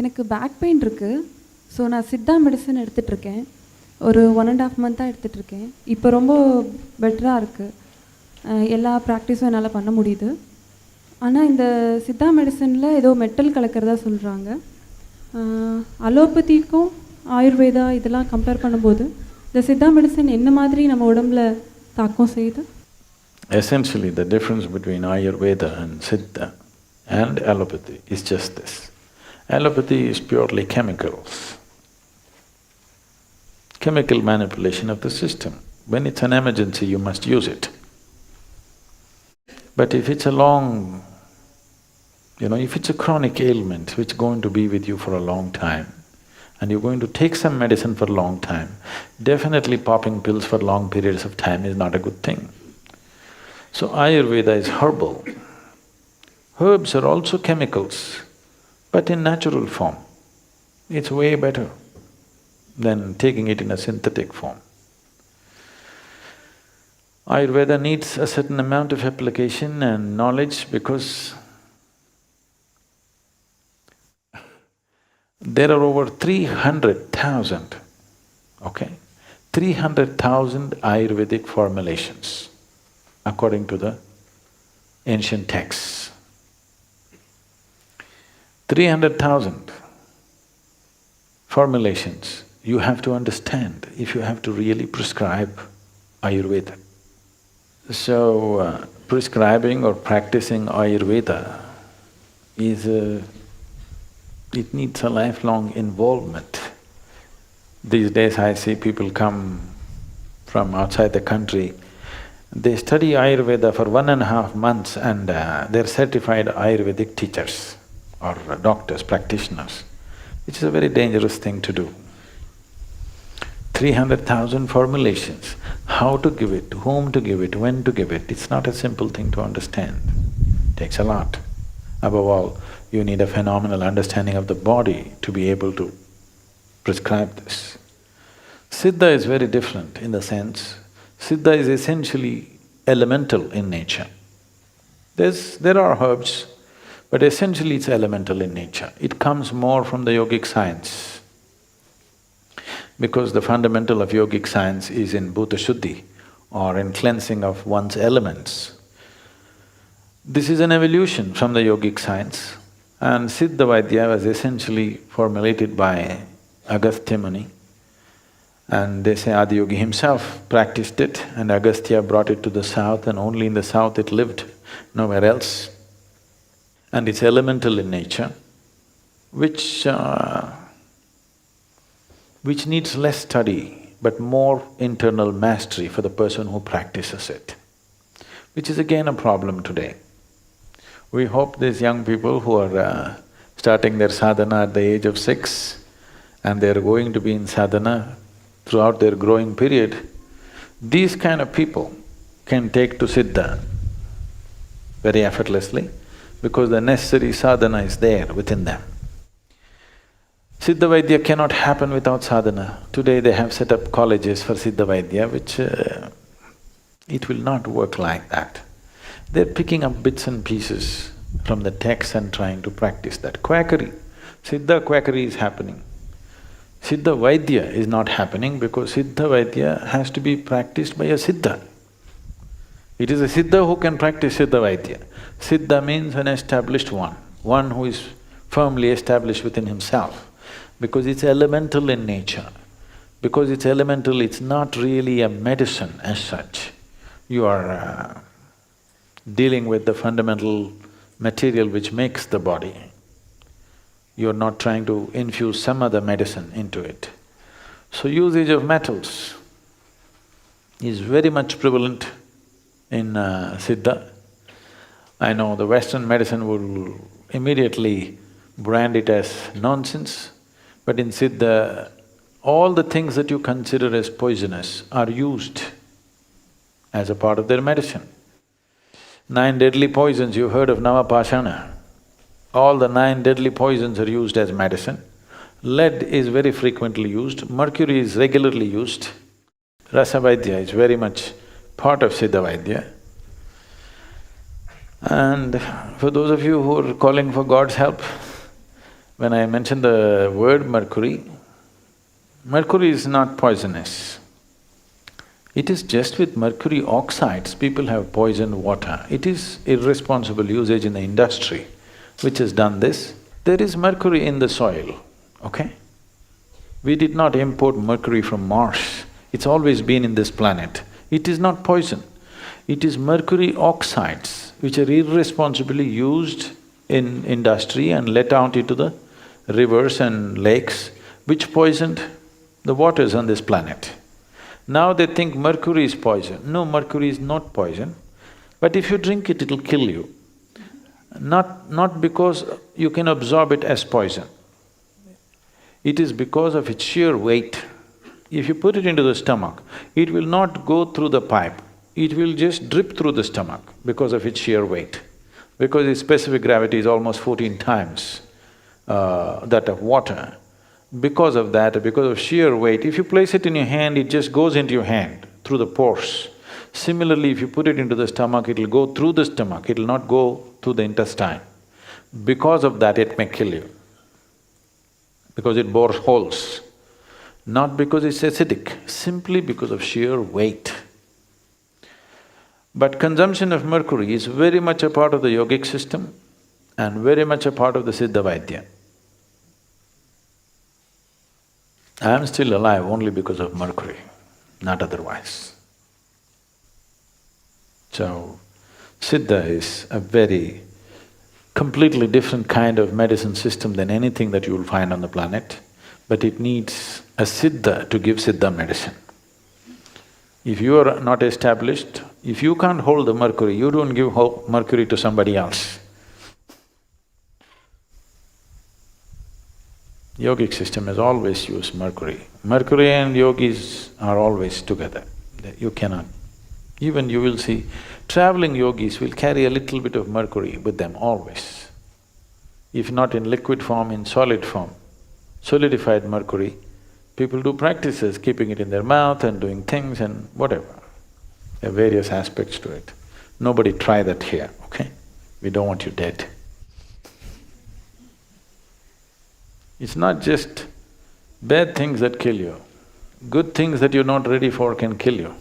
எனக்கு back pain இருக்குது. So நான் சித்தா மெடிசன் எடுத்துகிட்ருக்கேன். ஒரு 1.5 மந்த்தாக எடுத்துகிட்ருக்கேன். இப்போ ரொம்ப பெட்டராக இருக்குது. எல்லா ப்ராக்டிஸும் என்னால் பண்ண முடியுது. ஆனால் இந்த சித்தா மெடிசனில் ஏதோ மெட்டல் கலக்கிறதா சொல்கிறாங்க. அலோபதிக்கும் ஆயுர்வேதா இதெல்லாம் கம்பேர் பண்ணும்போது இந்த சித்தா மெடிசன் என்ன மாதிரி நம்ம உடம்புல தாக்கம் செய்யுது? Essentially, the difference between Ayurveda and Siddha and Allopathy is just this. Allopathy is purely chemicals, chemical manipulation of the system. When it's an emergency, you must use it. But if it's a long… if it's a chronic ailment which is going to be with you for a long time, and you're going to take some medicine for a long time, definitely popping pills for long periods of time is not a good thing. So Ayurveda is herbal. Herbs are also chemicals, but in natural form. It's way better than taking it in a synthetic form. Ayurveda needs a certain amount of application and knowledge because there are over 300,000, okay? 300,000 Ayurvedic formulations according to the ancient texts. 300,000 formulations you have to understand if you have to really prescribe Ayurveda. So, prescribing or practicing Ayurveda is it needs a lifelong involvement. These days I see people come from outside the country, they study Ayurveda for 1.5 months and they're certified Ayurvedic teachers or doctors, practitioners, which is a very dangerous thing to do. 300,000 formulations, how to give it, to whom to give it, when to give it, it's not a simple thing to understand. It takes a lot. Above all, you need a phenomenal understanding of the body to be able to prescribe this. Siddha is very different in the sense, Siddha is essentially elemental in nature. There are herbs, but essentially it's elemental in nature. It comes more from the yogic science, because the fundamental of yogic science is in bhuta shuddhi or in cleansing of one's elements. This is an evolution from the yogic science, and Siddha Vaidya was essentially formulated by Agastya Muni, and they say Adiyogi himself practiced it and Agastya brought it to the south and only in the south it lived, nowhere else. And it's elemental in nature, which needs less study but more internal mastery for the person who practices it, which is again a problem today. We hope these young people who are starting their sadhana at the age of 6 and they're going to be in sadhana throughout their growing period, these kind of people can take to Siddha very effortlessly because the necessary sadhana is there within them. Siddha Vaidya cannot happen without sadhana. Today they have set up colleges for Siddha Vaidya, which it will not work like that. They're picking up bits and pieces from the text and trying to practice that. Quackery, Siddha quackery is happening. Siddha Vaidya is not happening because Siddha Vaidya has to be practiced by a Siddha. It is a Siddha who can practice Siddha Vaidya. Siddha means an established one who is firmly established within himself, because it's elemental in nature. Because it's elemental, it's not really a medicine as such. You are dealing with the fundamental material which makes the body. You're not trying to infuse some other medicine into it. So usage of metals is very much prevalent in Siddha. I know the Western medicine will immediately brand it as nonsense, but in Siddha, all the things that you consider as poisonous are used as a part of their medicine. 9 deadly poisons, you've heard of Navapashana. All the 9 deadly poisons are used as medicine. Lead is very frequently used, mercury is regularly used. Rasa Vaidya is very much part of Siddha Vaidya. And for those of you who are calling for God's help, When I mention the word mercury, mercury is not poisonous. It is just with mercury oxides, people have poisoned water. It is irresponsible usage in the industry which has done this. There is mercury in the soil, okay? We did not import mercury from Mars, it's always been in this planet. It is not poison. It is mercury oxides which are irresponsibly used in industry and let out into the rivers and lakes, which poisoned the waters on this planet. Now they think mercury is poison. No, mercury is not poison, but if you drink it, it'll kill you. Not because you can absorb it as poison. It is because of its sheer weight. If you put it into the stomach, it will not go through the pipe, it will just drip through the stomach because of its sheer weight. Because its specific gravity is almost 14 times that of water. Because of that, because of sheer weight, if you place it in your hand, it just goes into your hand through the pores. Similarly, if you put it into the stomach, it'll go through the stomach, it'll not go through the intestine. Because of that, it may kill you, because it bores holes. Not because it's acidic, simply because of sheer weight. But consumption of mercury is very much a part of the yogic system and very much a part of the Siddha Vaidya. I am still alive only because of mercury, not otherwise. So, Siddha is a very completely different kind of medicine system than anything that you will find on the planet, but it needs a Siddha to give Siddha medicine. If you are not established, if you can't hold the mercury, you don't give mercury to somebody else. Yogic system has always used mercury. Mercury and yogis are always together. You cannot… Even you will see, traveling yogis will carry a little bit of mercury with them always. If not in liquid form, in solid form, solidified mercury, people do practices, keeping it in their mouth and doing things and whatever. There are various aspects to it. Nobody try that here, okay? We don't want you dead. It's not just bad things that kill you, good things that you're not ready for can kill you.